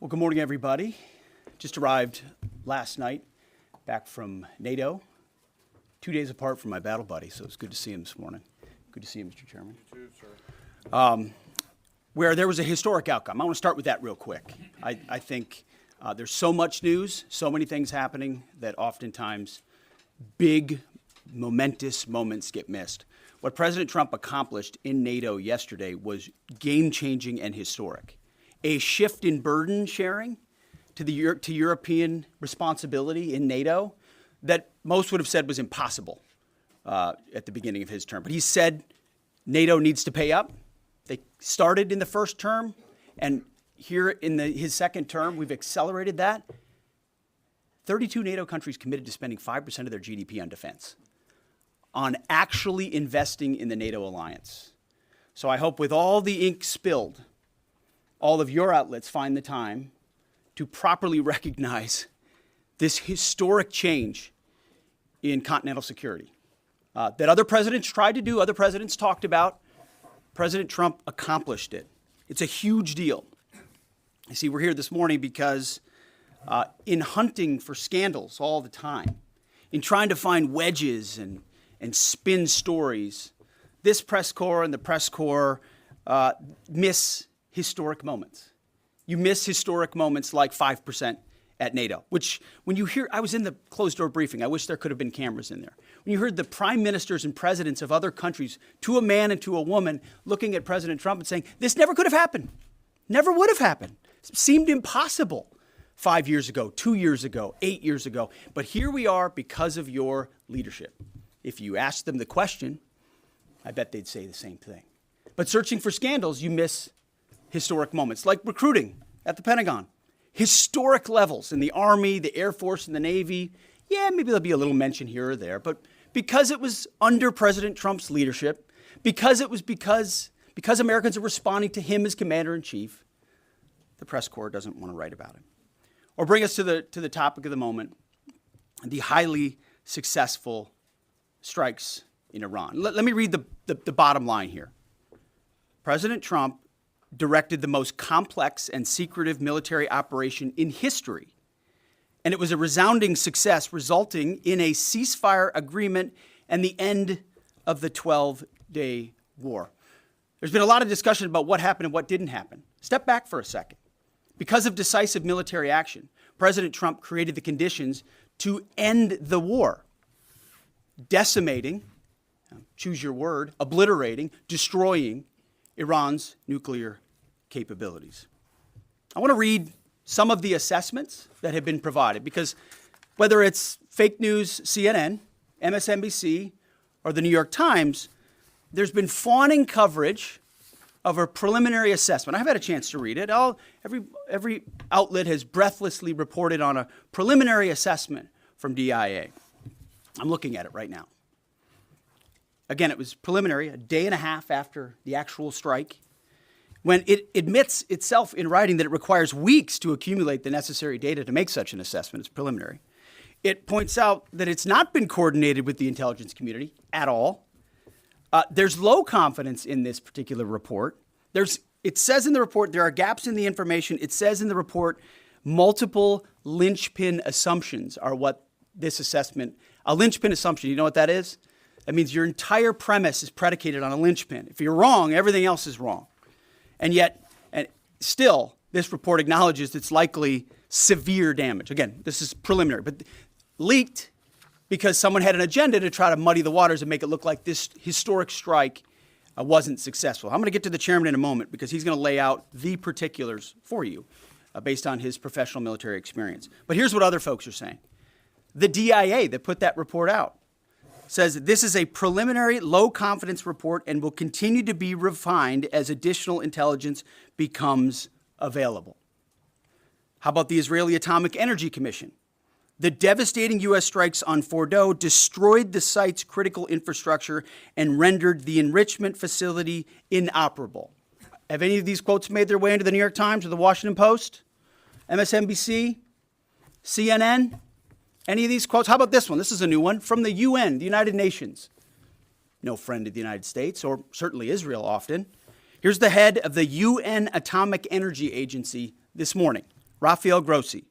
Well, good morning, everybody. Just arrived last night back from NATO, 2 days apart from my battle buddy, so it's good to see him this morning. Good to see you, Mr. Chairman. You too, sir. Where there was a historic outcome. I want to start with that real quick. I think there's so much news, so many things happening that oftentimes big, momentous moments get missed. What President Trump accomplished in NATO yesterday was game-changing and historic. A shift in burden sharing to European responsibility in NATO that most would have said was impossible at the beginning of his term. But he said NATO needs to pay up. They started in the first term, and here in his second term, we've accelerated that. 32 NATO countries committed to spending 5% of their GDP on defense, on actually investing in the NATO alliance. So I hope with all the ink spilled, all of your outlets find the time to properly recognize this historic change in continental security that other presidents tried to do, other presidents talked about. President Trump accomplished it. It's a huge deal. You see, we're here this morning because in hunting for scandals all the time, in trying to find wedges and spin stories, this press corps and the press corps miss historic moments. You miss historic moments like 5% at NATO, which when you hear, I was in the closed door briefing, I wish there could have been cameras in there. When you heard the prime ministers and presidents of other countries, to a man and to a woman, looking at President Trump and saying, this never could have happened, never would have happened. It seemed impossible 5 years ago, 2 years ago, 8 years ago. But here we are because of your leadership. If you ask them the question, I bet they'd say the same thing. But searching for scandals, you miss historic moments, like recruiting at the Pentagon. Historic levels in the Army, the Air Force, and the Navy. Yeah, maybe there'll be a little mention here or there, but because it was under President Trump's leadership, because Americans are responding to him as commander-in-chief, the press corps doesn't want to write about it. Or bring us to the topic of the moment, the highly successful strikes in Iran. Let me read the bottom line here. President Trump directed the most complex and secretive military operation in history. And it was a resounding success, resulting in a ceasefire agreement and the end of the 12-day war. There's been a lot of discussion about what happened and what didn't happen. Step back for a second. Because of decisive military action, President Trump created the conditions to end the war, decimating, choose your word, obliterating, destroying Iran's nuclear capabilities. I want to read some of the assessments that have been provided because whether it's fake news, CNN, MSNBC, or the New York Times, there's been fawning coverage of a preliminary assessment. I've had a chance to read it. Every outlet has breathlessly reported on a preliminary assessment from DIA. I'm looking at it right now. Again, it was preliminary, a day and a half after the actual strike, when it admits itself in writing that it requires weeks to accumulate the necessary data to make such an assessment. It's preliminary. It points out that it's not been coordinated with the intelligence community at all. There's low confidence in this particular report. It says in the report there are gaps in the information. It says in the report multiple linchpin assumptions are what this assessment, a linchpin assumption, you know what that is? That means your entire premise is predicated on a linchpin. If you're wrong, everything else is wrong. And yet, still, this report acknowledges it's likely severe damage. Again, this is preliminary, but leaked because someone had an agenda to try to muddy the waters and make it look like this historic strike wasn't successful. I'm going to get to the chairman in a moment because he's going to lay out the particulars for you based on his professional military experience. But here's what other folks are saying. The DIA that put that report out says this is a preliminary low-confidence report and will continue to be refined as additional intelligence becomes available. How about the Israeli Atomic Energy Commission? The devastating U.S. strikes on Fordo destroyed the site's critical infrastructure and rendered the enrichment facility inoperable. Have any of these quotes made their way into the New York Times or the Washington Post, MSNBC, CNN? Any of these quotes? How about this one? This is a new one from the UN, the United Nations. No friend of the United States, or certainly Israel often. Here's the head of the UN Atomic Energy Agency this morning, Rafael Grossi.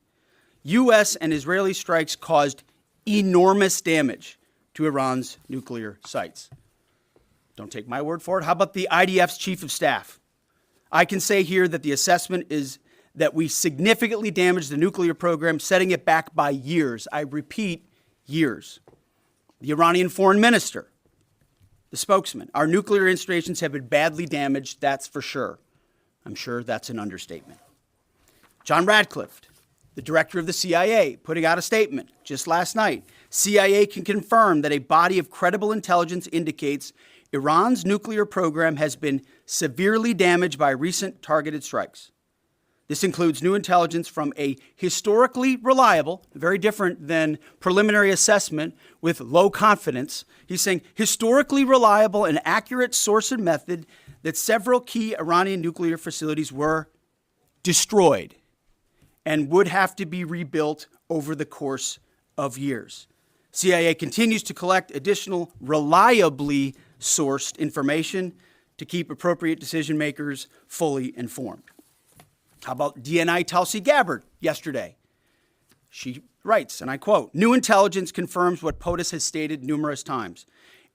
U.S. and Israeli strikes caused enormous damage to Iran's nuclear sites. Don't take my word for it. How about the IDF's chief of staff? I can say here that the assessment is that we significantly damaged the nuclear program, setting it back by years. I repeat, years. The Iranian foreign minister, the spokesman. Our nuclear installations have been badly damaged, that's for sure. I'm sure that's an understatement. John Radcliffe, the director of the CIA, putting out a statement just last night. CIA can confirm that a body of credible intelligence indicates Iran's nuclear program has been severely damaged by recent targeted strikes. This includes new intelligence from a historically reliable, very different than preliminary assessment with low confidence. He's saying historically reliable and accurate source and method that several key Iranian nuclear facilities were destroyed and would have to be rebuilt over the course of years. CIA continues to collect additional reliably sourced information to keep appropriate decision makers fully informed. How about DNI Tulsi Gabbard yesterday? She writes, and I quote, "New intelligence confirms what POTUS has stated numerous times.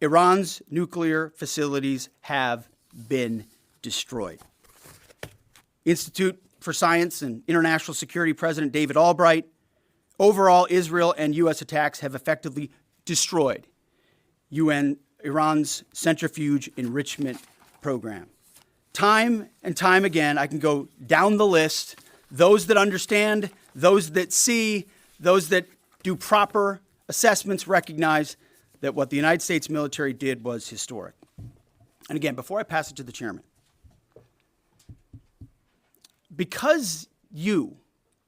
Iran's nuclear facilities have been destroyed." Institute for Science and International Security President David Albright, overall, Israel and U.S. attacks have effectively destroyed Iran's centrifuge enrichment program. Time and time again, I can go down the list, those that understand, those that see, those that do proper assessments recognize that what the United States military did was historic. And again, before I pass it to the chairman, because you,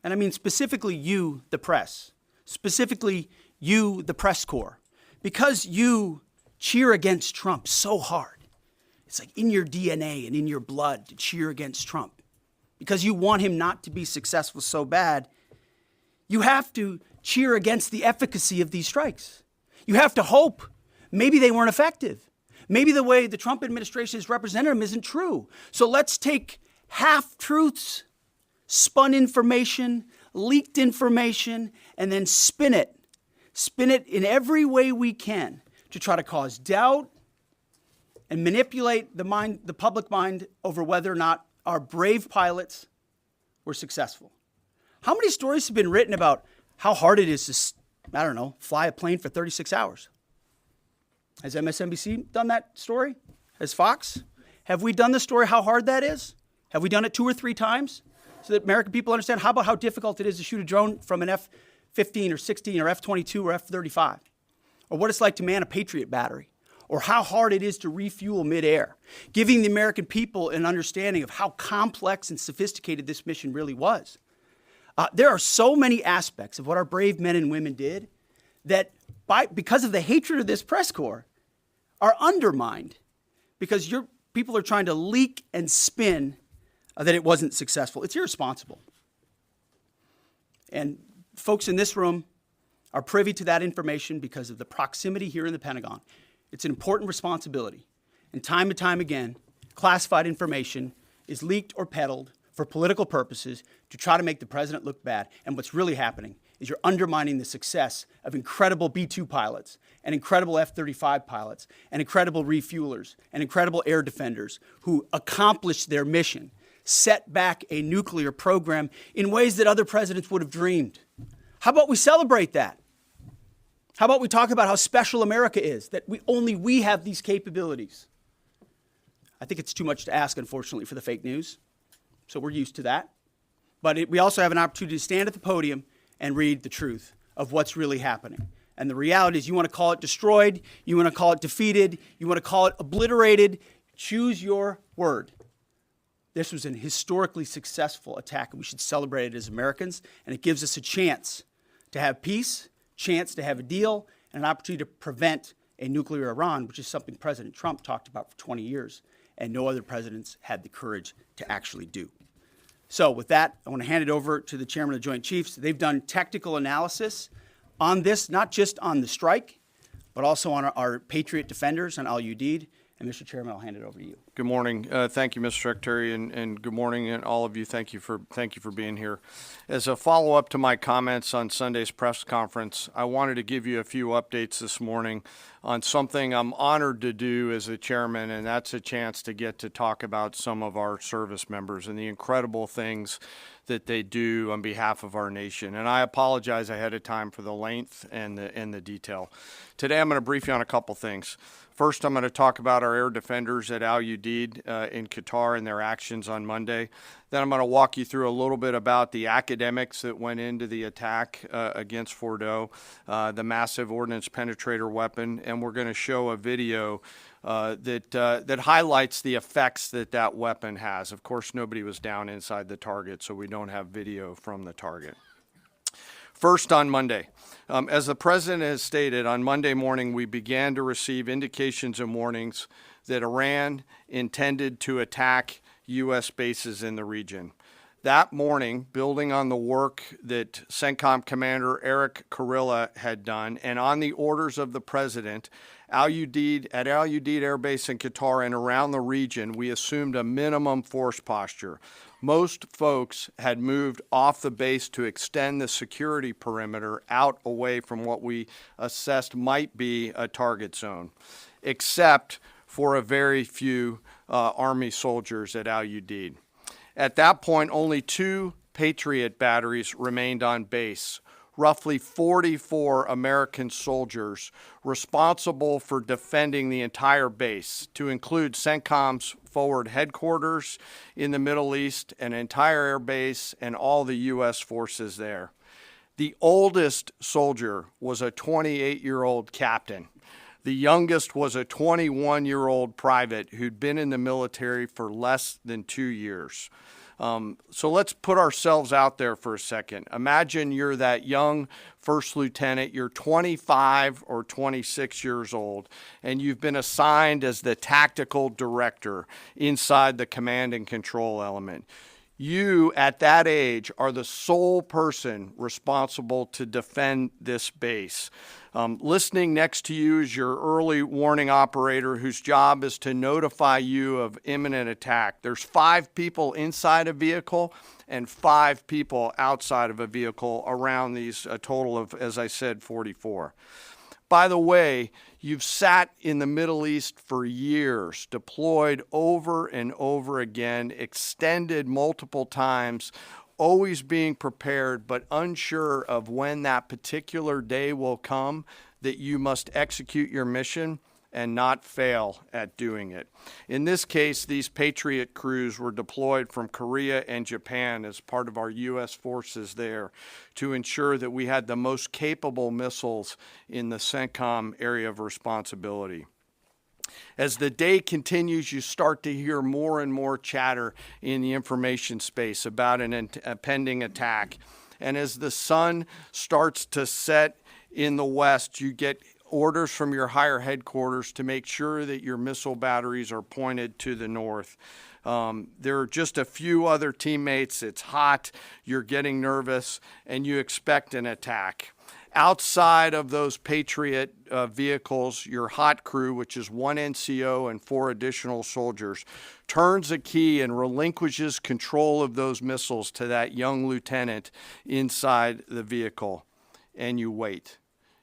and I mean specifically you, the press, specifically you, the press corps, because you cheer against Trump so hard, it's like in your DNA and in your blood to cheer against Trump, because you want him not to be successful so bad, you have to cheer against the efficacy of these strikes. You have to hope maybe they weren't effective. Maybe the way the Trump administration has represented them isn't true. So let's take half-truths, spun information, leaked information, and then spin it in every way we can to try to cause doubt and manipulate the public mind over whether or not our brave pilots were successful. How many stories have been written about how hard it is to, fly a plane for 36 hours? Has MSNBC done that story? Has Fox? Have we done the story how hard that is? Have we done it 2 or 3 times so that American people understand? How about how difficult it is to shoot a drone from an F-15 or 16 or F-22 or F-35? Or what it's like to man a Patriot battery? Or how hard it is to refuel midair, giving the American people an understanding of how complex and sophisticated this mission really was. There are so many aspects of what our brave men and women did that, because of the hatred of this press corps, are undermined because your people are trying to leak and spin that it wasn't successful. It's irresponsible. And folks in this room are privy to that information because of the proximity here in the Pentagon. It's an important responsibility. And time again, classified information is leaked or peddled for political purposes to try to make the president look bad. And what's really happening is you're undermining the success of incredible B-2 pilots and incredible F-35 pilots and incredible refuelers and incredible air defenders who accomplished their mission, set back a nuclear program in ways that other presidents would have dreamed. How about we celebrate that? How about we talk about how special America is, that only we have these capabilities? I think it's too much to ask, unfortunately, for the fake news. So we're used to that. But we also have an opportunity to stand at the podium and read the truth of what's really happening. And the reality is you want to call it destroyed, you want to call it defeated, you want to call it obliterated, choose your word. This was an historically successful attack, and we should celebrate it as Americans. And it gives us a chance to have peace, chance to have a deal, and an opportunity to prevent a nuclear Iran, which is something President Trump talked about for 20 years, and no other presidents had the courage to actually do. So with that, I want to hand it over to the chairman of the Joint Chiefs. They've done technical analysis on this, not just on the strike, but also on our Patriot defenders, on Al Udeid. And Mr. Chairman, I'll hand it over to you. Good morning. Thank you, Mr. Secretary, and good morning, and all of you. Thank you for being here. As a follow-up to my comments on Sunday's press conference, I wanted to give you a few updates this morning on something I'm honored to do as a chairman, and that's a chance to get to talk about some of our service members and the incredible things that they do on behalf of our nation. And I apologize ahead of time for the length and the detail. Today, I'm going to brief you on a couple things. First, I'm going to talk about our air defenders at Al Udeid in Qatar and their actions on Monday. Then I'm going to walk you through a little bit about the academics that went into the attack against Fordo, the massive ordnance penetrator weapon, and we're going to show a video that highlights the effects that weapon has. Of course, nobody was down inside the target, so we don't have video from the target. First, on Monday, as the President has stated, on Monday morning we began to receive indications and warnings that Iran intended to attack U.S. bases in the region. That morning, building on the work that CENTCOM Commander Eric Kurilla had done, and on the orders of the President, at Al Udeid Air Base in Qatar and around the region, we assumed a minimum force posture. Most folks had moved off the base to extend the security perimeter out away from what we assessed might be a target zone, except for a very few Army soldiers at Al Udeid. At that point, only 2 Patriot batteries remained on base, roughly 44 American soldiers responsible for defending the entire base, to include CENTCOM's forward headquarters in the Middle East, an entire air base, and all the U.S. forces there. The oldest soldier was a 28-year-old captain. The youngest was a 21-year-old private who'd been in the military for less than 2 years. So let's put ourselves out there for a second. Imagine you're that young first lieutenant, you're 25 or 26 years old, and you've been assigned as the tactical director inside the command and control element. You, at that age, are the sole person responsible to defend this base. Listening next to you is your early warning operator whose job is to notify you of imminent attack. There's 5 people inside a vehicle and 5 people outside of a vehicle around these, a total of, as I said, 44. By the way, you've sat in the Middle East for years, deployed over and over again, extended multiple times, always being prepared, but unsure of when that particular day will come that you must execute your mission and not fail at doing it. In this case, these Patriot crews were deployed from Korea and Japan as part of our U.S. forces there to ensure that we had the most capable missiles in the CENTCOM area of responsibility. As the day continues, you start to hear more and more chatter in the information space about a pending attack. And as the sun starts to set in the west, you get orders from your higher headquarters to make sure that your missile batteries are pointed to the north. There are just a few other teammates. It's hot, you're getting nervous, and you expect an attack. Outside of those Patriot vehicles, your hot crew, which is 1 NCO and 4 additional soldiers, turns a key and relinquishes control of those missiles to that young lieutenant inside the vehicle. And you wait.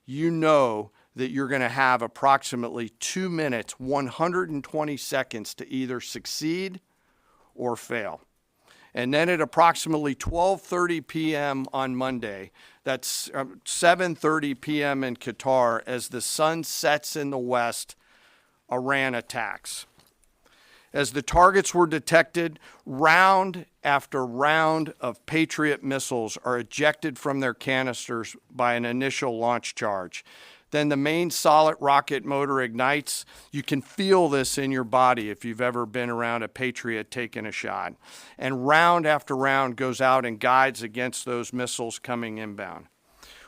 You know that you're going to have approximately 2 minutes, 120 seconds to either succeed or fail. And then at approximately 12:30 p.m. on Monday, that's 7:30 p.m. in Qatar, as the sun sets in the west, Iran attacks. As the targets were detected, round after round of Patriot missiles are ejected from their canisters by an initial launch charge. Then the main solid rocket motor ignites. You can feel this in your body if you've ever been around a Patriot taking a shot. And round after round goes out and guides against those missiles coming inbound.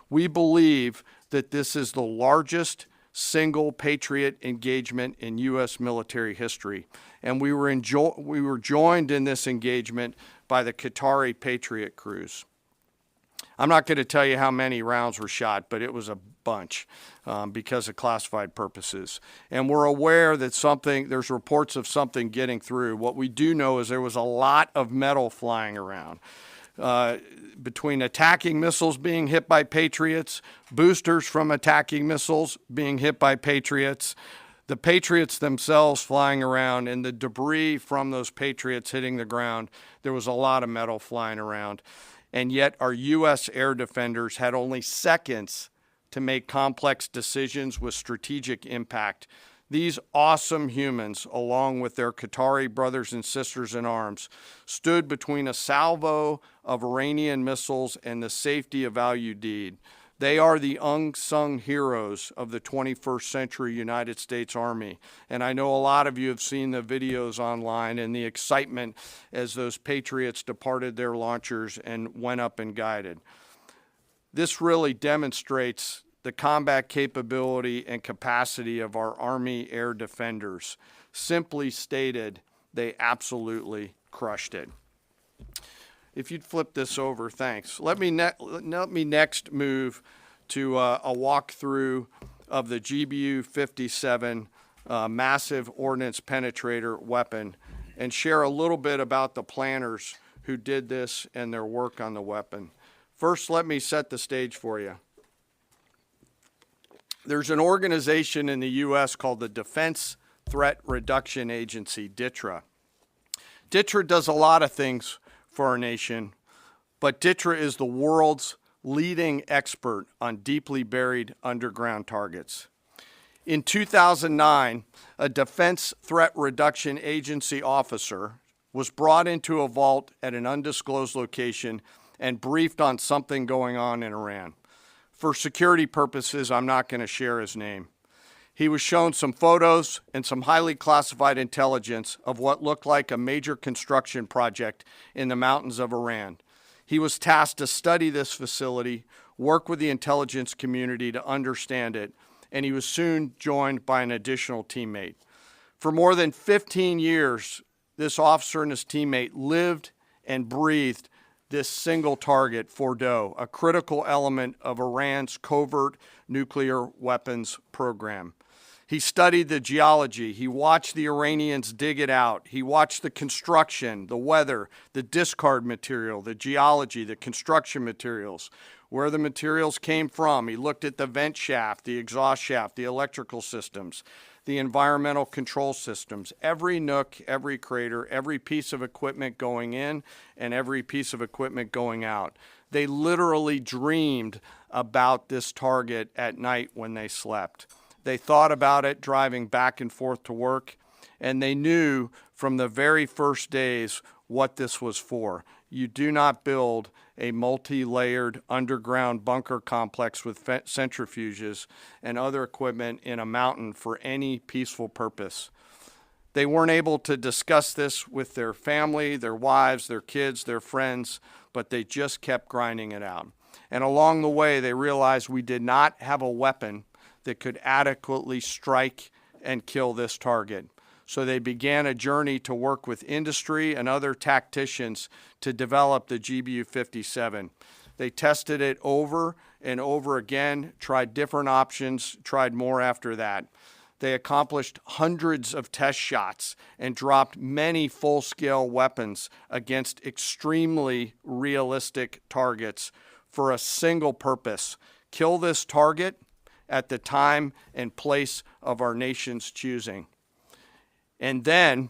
We believe that this is the largest single Patriot engagement in U.S. military history. And we were joined in this engagement by the Qatari Patriot crews. I'm not going to tell you how many rounds were shot, but it was a bunch because of classified purposes. And we're aware that there's reports of something getting through. What we do know is there was a lot of metal flying around. Between attacking missiles being hit by Patriots, boosters from attacking missiles being hit by Patriots, the Patriots themselves flying around, and the debris from those Patriots hitting the ground, there was a lot of metal flying around. And yet our U.S. air defenders had only seconds to make complex decisions with strategic impact. These awesome humans, along with their Qatari brothers and sisters in arms, stood between a salvo of Iranian missiles and the safety of Al Udeid. They are the unsung heroes of the 21st century United States Army. And I know a lot of you have seen the videos online and the excitement as those Patriots departed their launchers and went up and guided. This really demonstrates the combat capability and capacity of our Army air defenders. Simply stated, they absolutely crushed it. If you'd flip this over, thanks. Let me next move to a walkthrough of the GBU-57 massive ordnance penetrator weapon and share a little bit about the planners who did this and their work on the weapon. First, let me set the stage for you. There's an organization in the U.S. called the Defense Threat Reduction Agency, DTRA. DTRA does a lot of things for our nation, but DTRA is the world's leading expert on deeply buried underground targets. In 2009, a Defense Threat Reduction Agency officer was brought into a vault at an undisclosed location and briefed on something going on in Iran. For security purposes, I'm not going to share his name. He was shown some photos and some highly classified intelligence of what looked like a major construction project in the mountains of Iran. He was tasked to study this facility, work with the intelligence community to understand it, and he was soon joined by an additional teammate. For more than 15 years, this officer and his teammate lived and breathed this single target, Fordo, a critical element of Iran's covert nuclear weapons program. He studied the geology. He watched the Iranians dig it out. He watched the construction, the weather, the discard material, the geology, the construction materials, where the materials came from. He looked at the vent shaft, the exhaust shaft, the electrical systems, the environmental control systems, every nook, every crater, every piece of equipment going in and every piece of equipment going out. They literally dreamed about this target at night when they slept. They thought about it driving back and forth to work, and they knew from the very first days what this was for. You do not build a multi-layered underground bunker complex with centrifuges and other equipment in a mountain for any peaceful purpose. They weren't able to discuss this with their family, their wives, their kids, their friends, but they just kept grinding it out. And along the way, they realized we did not have a weapon that could adequately strike and kill this target. So they began a journey to work with industry and other tacticians to develop the GBU-57. They tested it over and over again, tried different options, tried more after that. They accomplished hundreds of test shots and dropped many full-scale weapons against extremely realistic targets for a single purpose: kill this target at the time and place of our nation's choosing. And then,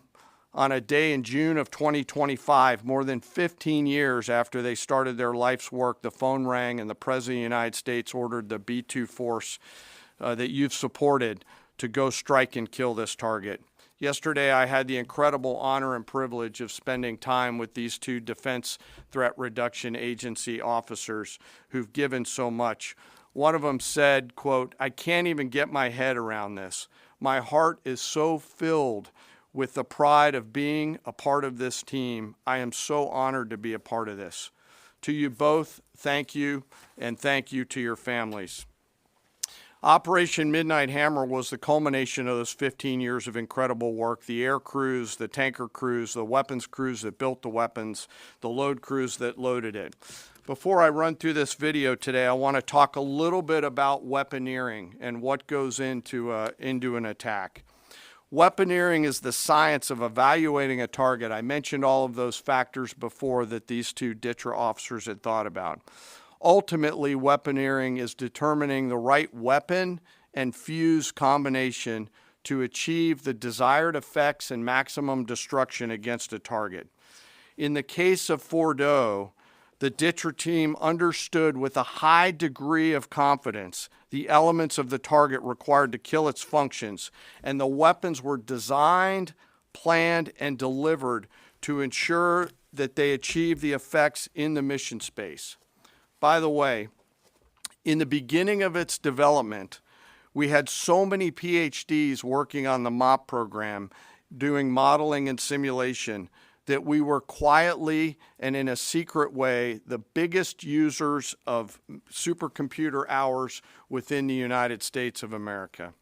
on a day in June of 2025, more than 15 years after they started their life's work, the phone rang and the President of the United States ordered the B-2 force that you've supported to go strike and kill this target. Yesterday, I had the incredible honor and privilege of spending time with these two Defense Threat Reduction Agency officers who've given so much. One of them said, quote, "I can't even get my head around this. My heart is so filled with the pride of being a part of this team. I am so honored to be a part of this." To you both, thank you, and thank you to your families. Operation Midnight Hammer was the culmination of those 15 years of incredible work. The air crews, the tanker crews, the weapons crews that built the weapons, the load crews that loaded it. Before I run through this video today, I want to talk a little bit about weaponeering and what goes into an attack. Weaponeering is the science of evaluating a target. I mentioned all of those factors before that these two DTRA officers had thought about. Ultimately, weaponeering is determining the right weapon and fuse combination to achieve the desired effects and maximum destruction against a target. In the case of Fordo, the DTRA team understood with a high degree of confidence the elements of the target required to kill its functions, and the weapons were designed, planned, and delivered to ensure that they achieve the effects in the mission space. By the way, in the beginning of its development, we had so many PhDs working on the MOP program, doing modeling and simulation, that we were quietly and in a secret way the biggest users of supercomputer hours within the United States of America.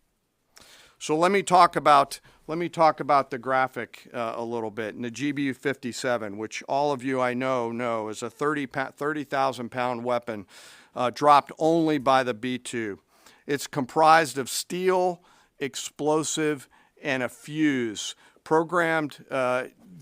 So let me talk about the graphic a little bit. And the GBU-57, which all of you I know is a 30,000 pound weapon dropped only by the B-2. It's comprised of steel, explosive, and a fuse, programmed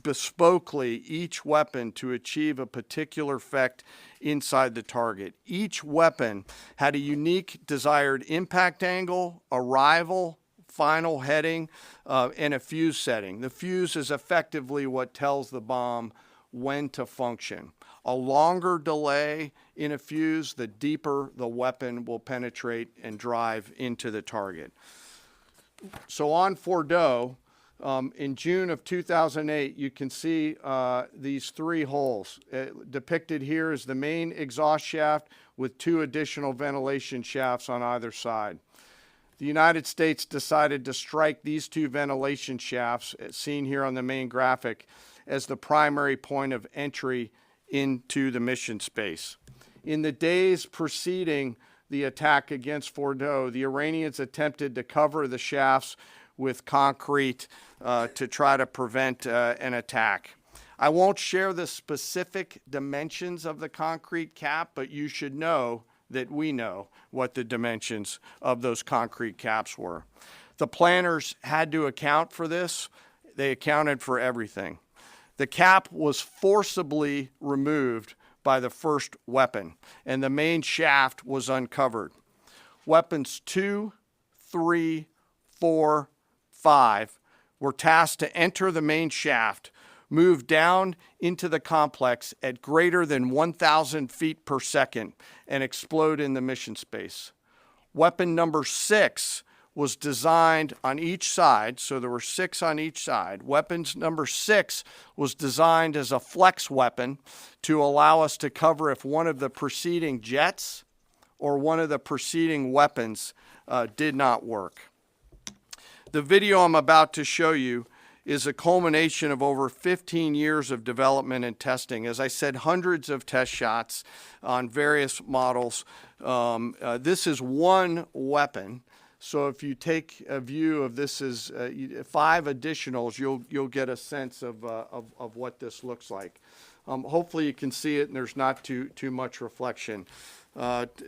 bespokely each weapon to achieve a particular effect inside the target. Each weapon had a unique desired impact angle, arrival, final heading, and a fuse setting. The fuse is effectively what tells the bomb when to function. A longer delay in a fuse, the deeper the weapon will penetrate and drive into the target. So on Fordo, in June of 2008, you can see these three holes. Depicted here is the main exhaust shaft with two additional ventilation shafts on either side. The United States decided to strike these two ventilation shafts, seen here on the main graphic, as the primary point of entry into the mission space. In the days preceding the attack against Fordo, the Iranians attempted to cover the shafts with concrete to try to prevent an attack. I won't share the specific dimensions of the concrete cap, but you should know that we know what the dimensions of those concrete caps were. The planners had to account for this. They accounted for everything. The cap was forcibly removed by the first weapon, and the main shaft was uncovered. Weapons 2, 3, 4, 5 were tasked to enter the main shaft, move down into the complex at greater than 1,000 feet per second, and explode in the mission space. Weapon number 6 was designed on each side, so there were 6 on each side. Weapons number 6 was designed as a flex weapon to allow us to cover if one of the preceding jets or one of the preceding weapons did not work. The video I'm about to show you is a culmination of over 15 years of development and testing. As I said, hundreds of test shots on various models. This is one weapon. So if you take a view of this as 5 additionals, you'll get a sense of what this looks like. Hopefully you can see it and there's not too much reflection.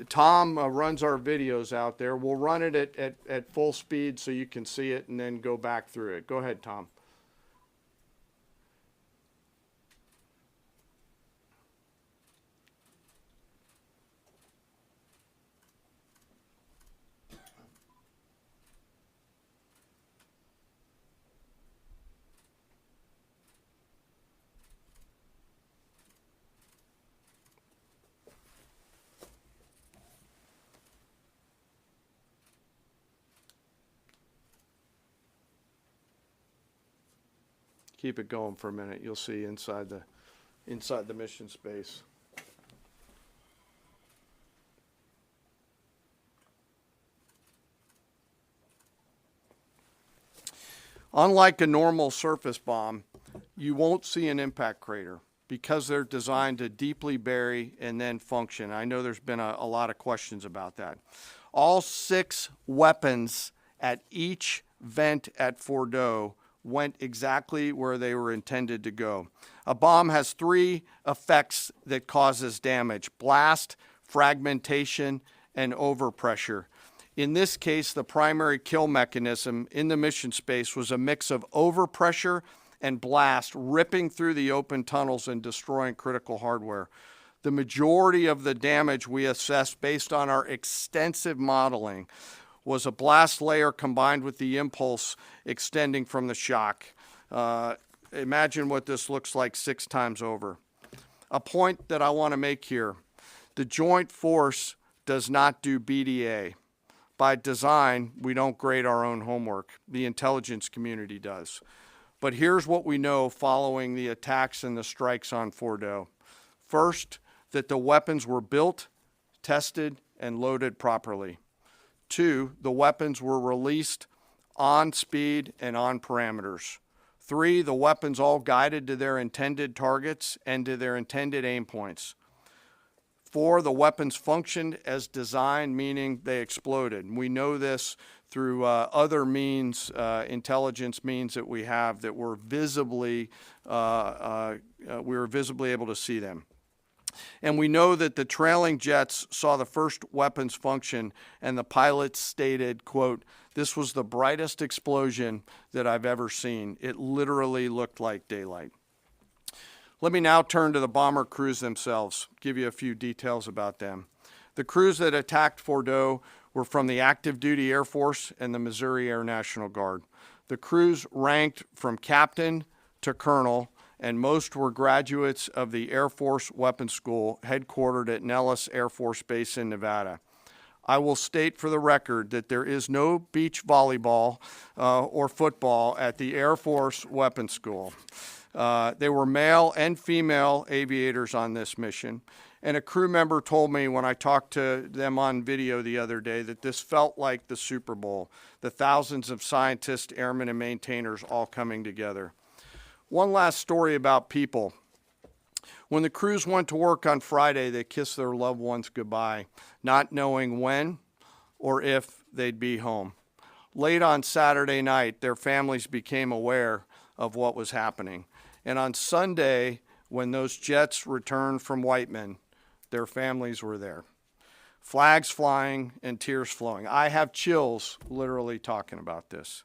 Tom runs our videos out there. We'll run it at full speed so you can see it and then go back through it. Go ahead, Tom. Keep it going for a minute. You'll see inside the mission space. Unlike a normal surface bomb, you won't see an impact crater because they're designed to deeply bury and then function. I know there's been a lot of questions about that. All 6 weapons at each vent at Fordo went exactly where they were intended to go. A bomb has three effects that causes damage: blast, fragmentation, and overpressure. In this case, the primary kill mechanism in the mission space was a mix of overpressure and blast ripping through the open tunnels and destroying critical hardware. The majority of the damage we assessed based on our extensive modeling was a blast layer combined with the impulse extending from the shock. Imagine what this looks like 6 times over. A point that I want to make here: the Joint Force does not do BDA. By design, we don't grade our own homework. The intelligence community does. But here's what we know following the attacks and the strikes on Fordo. First, that the weapons were built, tested, and loaded properly. 2, the weapons were released on speed and on parameters. 3, the weapons all guided to their intended targets and to their intended aim points. 4, the weapons functioned as designed, meaning they exploded. And we know this through other means, intelligence means that we have, that were visibly, we were visibly able to see them. And we know that the trailing jets saw the first weapons function, and the pilots stated, quote, "This was the brightest explosion that I've ever seen. It literally looked like daylight." Let me now turn to the bomber crews themselves, give you a few details about them. The crews that attacked Fordo were from the active duty Air Force and the Missouri Air National Guard. The crews ranked from captain to colonel, and most were graduates of the Air Force Weapons School headquartered at Nellis Air Force Base in Nevada. I will state for the record that there is no beach volleyball or football at the Air Force Weapons School. They were male and female aviators on this mission. And a crew member told me when I talked to them on video the other day that this felt like the Super Bowl, the thousands of scientists, airmen, and maintainers all coming together. One last story about people. When the crews went to work on Friday, they kissed their loved ones goodbye, not knowing when or if they'd be home. Late on Saturday night, their families became aware of what was happening. And on Sunday, when those jets returned from Whiteman, their families were there. Flags flying and tears flowing. I have chills literally talking about this.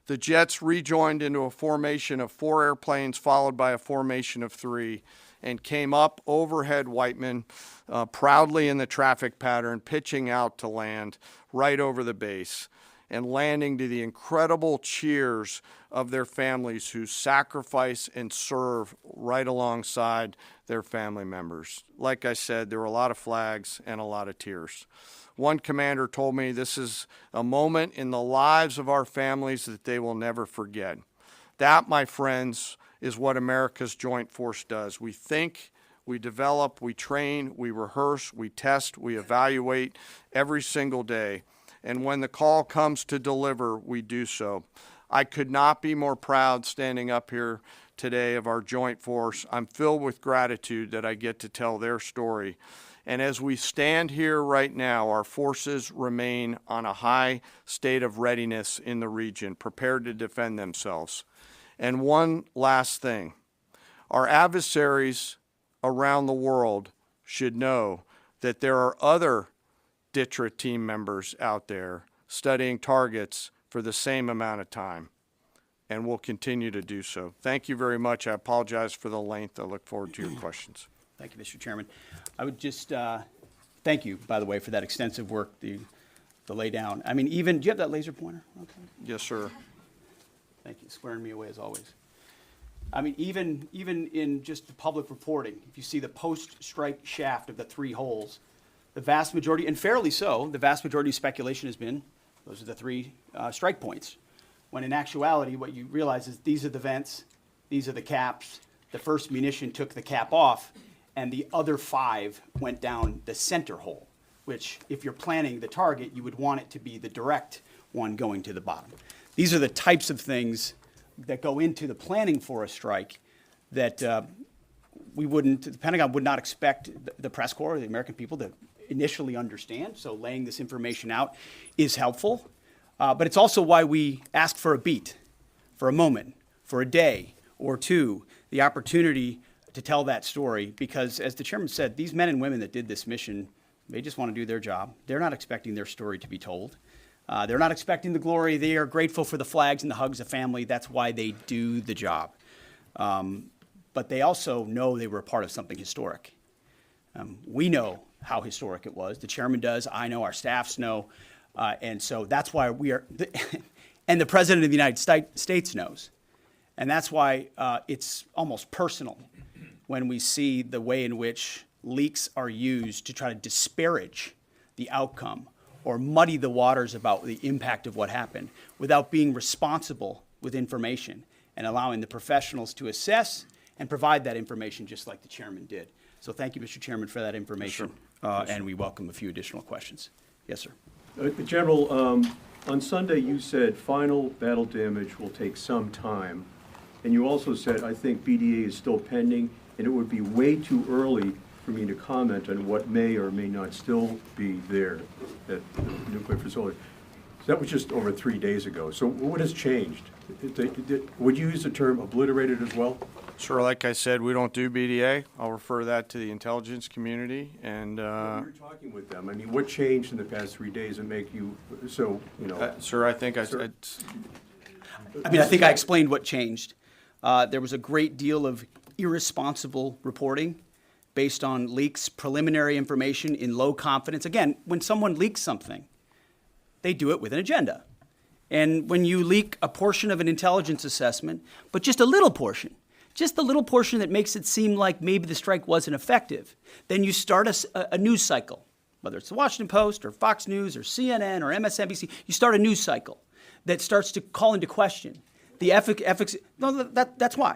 The jets rejoined into a formation of 4 airplanes followed by a formation of 3 and came up overhead Whiteman proudly in the traffic pattern, pitching out to land right over the base and landing to the incredible cheers of their families who sacrifice and serve right alongside their family members. Like I said, there were a lot of flags and a lot of tears. One commander told me this is a moment in the lives of our families that they will never forget. That, my friends, is what America's Joint Force does. We think, we develop, we train, we rehearse, we test, we evaluate every single day. And when the call comes to deliver, we do so. I could not be more proud standing up here today of our Joint Force. I'm filled with gratitude that I get to tell their story. And as we stand here right now, our forces remain on a high state of readiness in the region, prepared to defend themselves. And one last thing, our adversaries around the world should know that there are other DTRA team members out there studying targets for the same amount of time, and will continue to do so. Thank you very much. I apologize for the length. I look forward to your questions. Thank you, Mr. Chairman. I would just thank you, by the way, for that extensive work, the lay down. I mean, even, do you have that laser pointer? Okay. Yes, sir. Thank you, squaring me away as always. I mean, even in just the public reporting, if you see the post-strike shaft of the 3 holes, the vast majority, and fairly so, the vast majority of speculation has been those are the 3 strike points. When in actuality, what you realize is these are the vents, these are the caps. The first munition took the cap off, and the other 5 went down the center hole, which if you're planning the target, you would want it to be the direct one going to the bottom. These are the types of things that go into the planning for a strike that the Pentagon would not expect the press corps, the American people, to initially understand. So laying this information out is helpful. But it's also why we ask for a beat for a moment, for a day or two, the opportunity to tell that story, because as the chairman said, these men and women that did this mission, they just want to do their job. They're not expecting their story to be told. They're not expecting the glory. They are grateful for the flags and the hugs of family. That's why they do the job. But they also know they were a part of something historic. We know how historic it was. The chairman does. I know. Our staffs know. And so that's why we are, and the president of the United States knows. And that's why it's almost personal when we see the way in which leaks are used to try to disparage the outcome or muddy the waters about the impact of what happened without being responsible with information and allowing the professionals to assess and provide that information just like the chairman did. So thank you, Mr. Chairman, for that information. And we welcome a few additional questions. Yes, sir. General, on Sunday you said final battle damage will take some time. And you also said, I think BDA is still pending, and it would be way too early for me to comment on what may or may not still be there at the nuclear facility. So that was just over 3 days ago. So what has changed? Would you use the term obliterated as well? Sure, like I said, we don't do BDA. I'll refer that to the intelligence community. And You're talking with them. I mean, what changed in the past 3 days that make you so, you know? sir, I think I think I explained what changed. There was a great deal of irresponsible reporting based on leaks, preliminary information in low confidence. Again, when someone leaks something, they do it with an agenda. And when you leak a portion of an intelligence assessment, but just a little portion that makes it seem like maybe the strike wasn't effective, then you start a news cycle, whether it's the Washington Post or Fox News or CNN or MSNBC, you start a news cycle that starts to call into question the efficacy. No, that's why.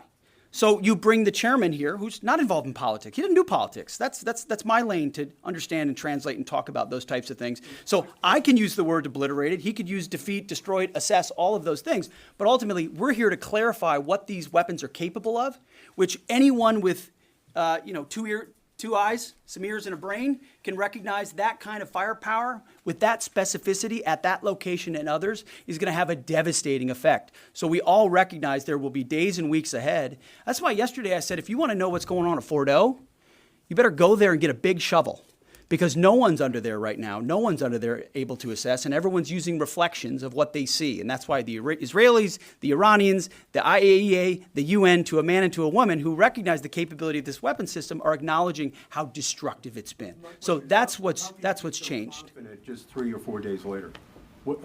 So you bring the chairman here, who's not involved in politics. He doesn't do politics. That's my lane to understand and translate and talk about those types of things. So I can use the word obliterated. He could use defeat, destroyed, assess, all of those things. But ultimately, we're here to clarify what these weapons are capable of, which anyone with, two eyes, some ears, and a brain can recognize that kind of firepower with that specificity at that location and others is going to have a devastating effect. So we all recognize there will be days and weeks ahead. That's why yesterday I said, if you want to know what's going on at Fordo, you better go there and get a big shovel, because no one's under there right now. No one's under there able to assess, and everyone's using reflections of what they see. And that's why the Israelis, the Iranians, the IAEA, the UN, to a man and to a woman who recognize the capability of this weapon system are acknowledging how destructive it's been. So that's what's changed. Just 3 or 4 days later. What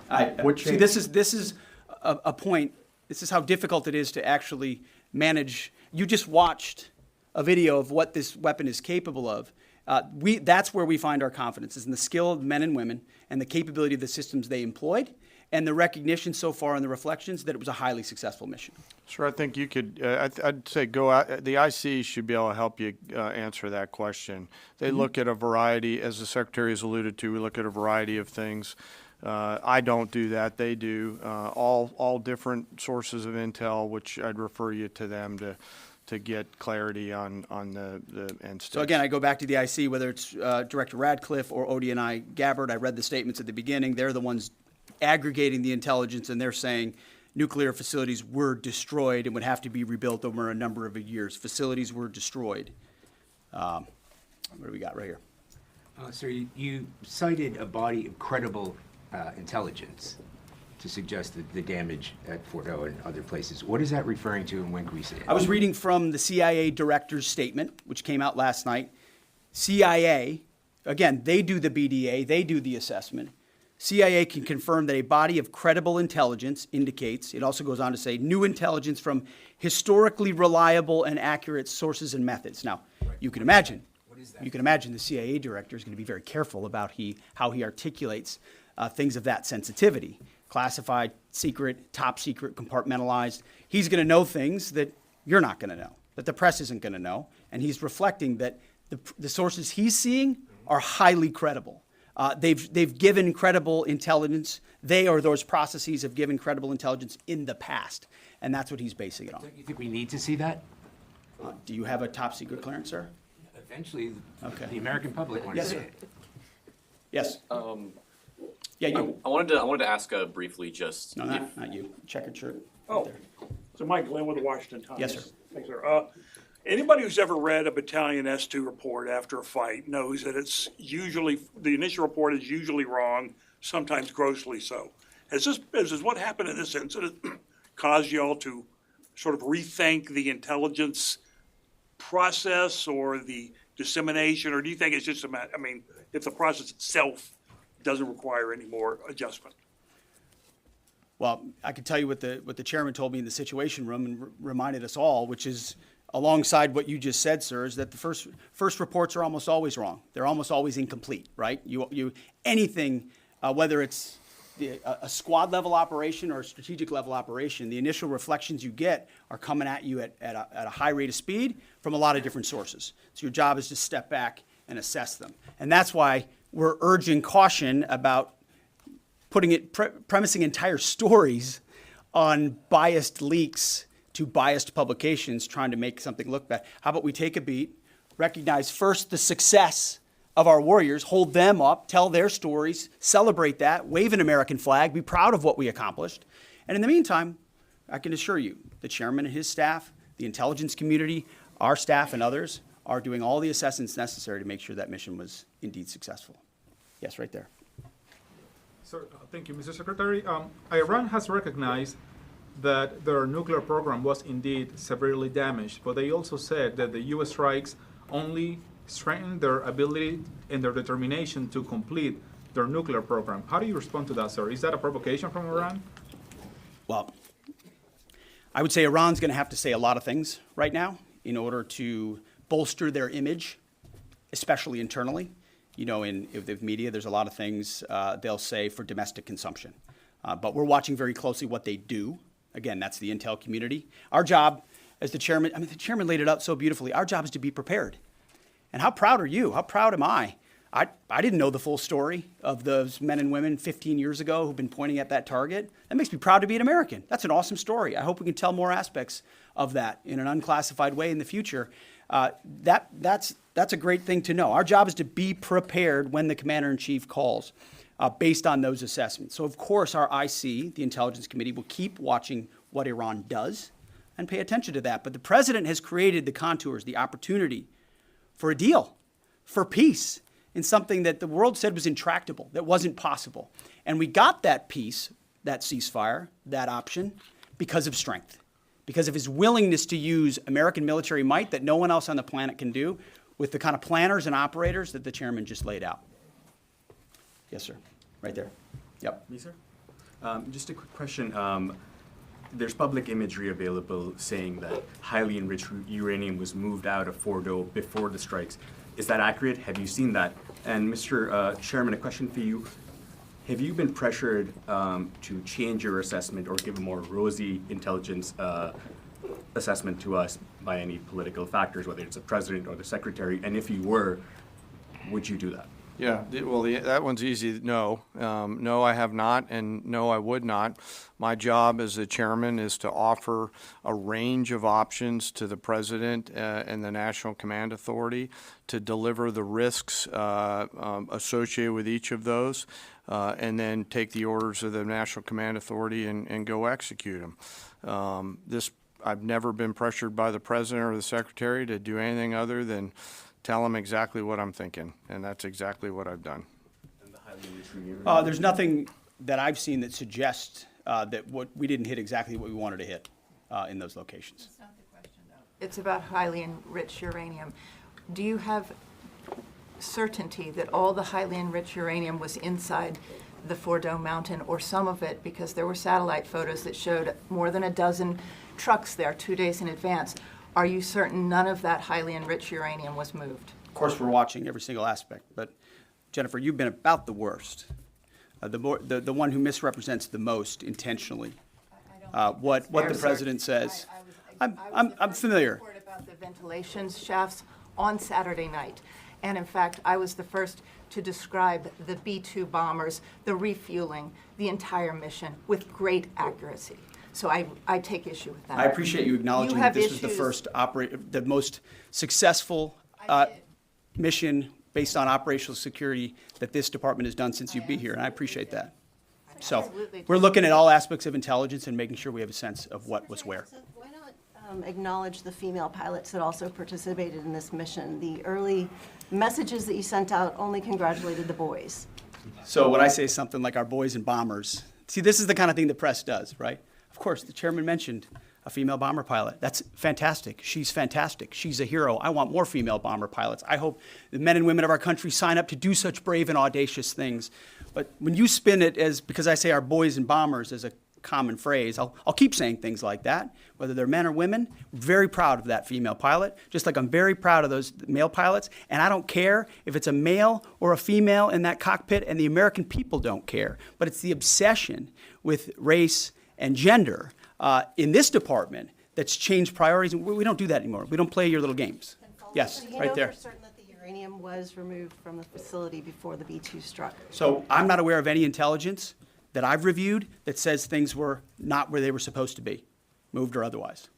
changed? See, this is a point. This is how difficult it is to actually manage. You just watched a video of what this weapon is capable of. That's where we find our confidence, is in the skill of men and women and the capability of the systems they employed and the recognition so far in the reflections that it was a highly successful mission. Sure, I think you could, I'd say go out, the IC should be able to help you answer that question. They look at a variety, as the Secretary has alluded to, we look at a variety of things. I don't do that, they do. All different sources of intel, which I'd refer you to them to get clarity on the end state. So again, I go back to the IC, whether it's Director Radcliffe or ODNI Gabbard. I read the statements at the beginning. They're the ones aggregating the intelligence, and they're saying nuclear facilities were destroyed and would have to be rebuilt over a number of years. Facilities were destroyed. What do we got right here? Sir, you cited a body of credible intelligence to suggest the damage at Fordo and other places. What is that referring to, and when can we see it? I was reading from the CIA director's statement, which came out last night. CIA, again, they do the BDA, they do the assessment. CIA can confirm that a body of credible intelligence indicates, it also goes on to say, new intelligence from historically reliable and accurate sources and methods. Now, you can imagine, the CIA director is going to be very careful about how he articulates things of that sensitivity. Classified, secret, top secret, compartmentalized. He's going to know things that you're not going to know, that the press isn't going to know, and he's reflecting that the sources he's seeing are highly credible. They've given credible intelligence. They or those processes have given credible intelligence in the past, and that's what he's basing it on. Don't you think we need to see that? Do you have a top secret clearance, sir? Eventually, Okay. the American public wants Yes, to see sir. it. Yes. Yeah, you. I wanted to ask briefly just No, not you. Checkered shirt. Oh, so Mike Glenn with the Washington Times. Yes, sir. Thanks, sir. Anybody who's ever read a Battalion S2 report after a fight knows that it's usually, the initial report is usually wrong, sometimes grossly so. Has what happened in this incident caused y'all to sort of rethink the intelligence process or the dissemination, or do you think it's just a matter, I mean, if the process itself doesn't require any more adjustment? Well, I can tell you what the chairman told me in the Situation Room and reminded us all, which is alongside what you just said, sir, is that the first reports are almost always wrong. They're almost always incomplete, right? Anything, whether it's a squad level operation or a strategic level operation, the initial reflections you get are coming at you at a high rate of speed from a lot of different sources. So your job is to step back and assess them. And that's why we're urging caution about premising entire stories on biased leaks to biased publications trying to make something look bad. How about we take a beat, recognize first the success of our warriors, hold them up, tell their stories, celebrate that, wave an American flag, be proud of what we accomplished. And in the meantime, I can assure you, the chairman and his staff, the intelligence community, our staff and others are doing all the assessments necessary to make sure that mission was indeed successful. Yes, right there. Sir, thank you, Mr. Secretary. Iran has recognized that their nuclear program was indeed severely damaged, but they also said that the U.S. strikes only strengthened their ability and their determination to complete their nuclear program. How do you respond to that, sir? Is that a provocation from Iran? Well, I would say Iran's going to have to say a lot of things right now in order to bolster their image, especially internally. You know, in the media, there's a lot of things they'll say for domestic consumption. But we're watching very closely what they do. Again, that's the intel community. Our job as the chairman, the chairman laid it out so beautifully. Our job is to be prepared. And how proud are you? How proud am I? I didn't know the full story of those men and women 15 years ago who've been pointing at that target. That makes me proud to be an American. That's an awesome story. I hope we can tell more aspects of that in an unclassified way in the future. That's a great thing to know. Our job is to be prepared when the commander-in-chief calls based on those assessments. So, of course, our IC, the Intelligence Committee, will keep watching what Iran does and pay attention to that. But the president has created the contours, the opportunity for a deal, for peace, in something that the world said was intractable, that wasn't possible. And we got that peace, that ceasefire, that option, because of strength, because of his willingness to use American military might that no one else on the planet can do with the kind of planners and operators that the chairman just laid out. Yes, sir. Right there. Yep. Me, sir? Just a quick question. There's public imagery available saying that highly enriched uranium was moved out of Fordo before the strikes. Is that accurate? Have you seen that? And Mr. Chairman, a question for you. Have you been pressured to change your assessment or give a more rosy intelligence assessment to us by any political factors, whether it's the president or the secretary? And if you were, would you do that? Yeah, well, that one's easy. No. No, I have not, and no, I would not. My job as the chairman is to offer a range of options to the president and the National Command Authority to deliver the risks associated with each of those, and then take the orders of the National Command Authority and go execute them. I've never been pressured by the president or the secretary to do anything other than tell them exactly what I'm thinking, and that's exactly what I've done. And the highly enriched uranium? There's nothing that I've seen that suggests that we didn't hit exactly what we wanted to hit in those locations. That's not the question, though. It's about highly enriched uranium. Do you have certainty that all the highly enriched uranium was inside the Fordo mountain, or some of it, because there were satellite photos that showed more than a dozen trucks there 2 days in advance? Are you certain none of that highly enriched uranium was moved? Of course, we're watching every single aspect, but Jennifer, you've been about the worst, the one who misrepresents the most intentionally. What the president says. I'm familiar. Report about the ventilation shafts on Saturday night, and in fact, I was the first to describe the B-2 bombers, the refueling, the entire mission with great accuracy. So I take issue with that. I appreciate you acknowledging that this was the first the most successful mission based on operational security that this department has done since you've been here, and I appreciate that. So Absolutely. we're looking at all aspects of intelligence and making sure we have a sense of what was where. Why not acknowledge the female pilots that also participated in this mission? The early messages that you sent out only congratulated the boys. So when I say something like our boys and bombers, see, this is the kind of thing the press does, right? Of course, the chairman mentioned a female bomber pilot. That's fantastic. She's fantastic. She's a hero. I want more female bomber pilots. I hope the men and women of our country sign up to do such brave and audacious things. But when you spin it as, because I say our boys and bombers as a common phrase, I'll keep saying things like that, whether they're men or women. Very proud of that female pilot, just like I'm very proud of those male pilots. And I don't care if it's a male or a female in that cockpit, and the American people don't care. But it's the obsession with race and gender in this department that's changed priorities. We don't do that anymore. We don't play your little games. Yes, Do you right know there. for certain that the uranium was removed from the facility before the B-2 struck? So I'm not aware of any intelligence that I've reviewed that says things were not where they were supposed to be, moved or otherwise.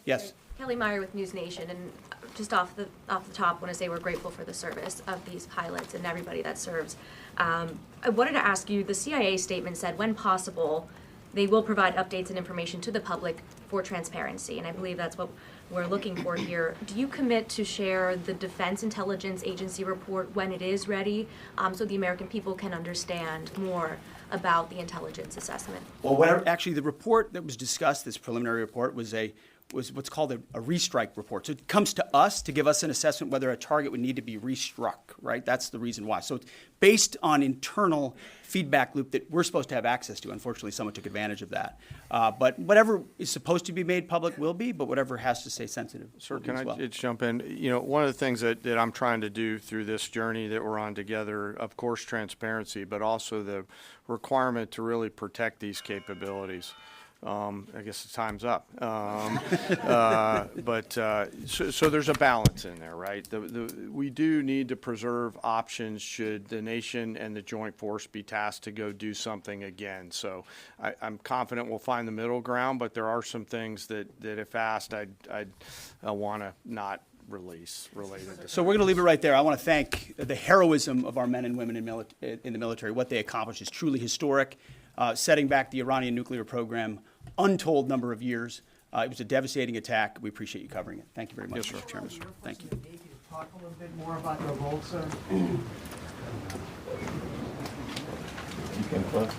Yes. Kelly Meyer with NewsNation, and just off the top, want to say we're grateful for the service of these pilots and everybody that serves. I wanted to ask you, the CIA statement said, when possible, they will provide updates and information to the public for transparency, and I believe that's what we're looking for here. Do you commit to share the Defense Intelligence Agency report when it is ready, so the American people can understand more about the intelligence assessment? Well, actually, the report that was discussed, this preliminary report, was what's called a restrike report. So it comes to us to give us an assessment whether a target would need to be restruck, right? That's the reason why. So it's based on internal feedback loop that we're supposed to have access to. Unfortunately, someone took advantage of that. But whatever is supposed to be made public will be, but whatever has to stay sensitive Sir, will be can as I well. just jump in? You know, one of the things that I'm trying to do through this journey that we're on together, of course, transparency, but also the requirement to really protect these capabilities. I guess the time's up. So there's a balance in there, right? We do need to preserve options should the nation and the joint force be tasked to go do something again. So I'm confident we'll find the middle ground, but there are some things that if asked, I'd want to not release related to. So we're going to leave it right there. I want to thank the heroism of our men and women in the military. What they accomplished is truly historic, setting back the Iranian nuclear program untold number of years. It was a devastating attack. We appreciate you covering it. Thank you very much, Mr. Chairman. Thank you. Maybe to talk a little bit more about your role, sir. You can close.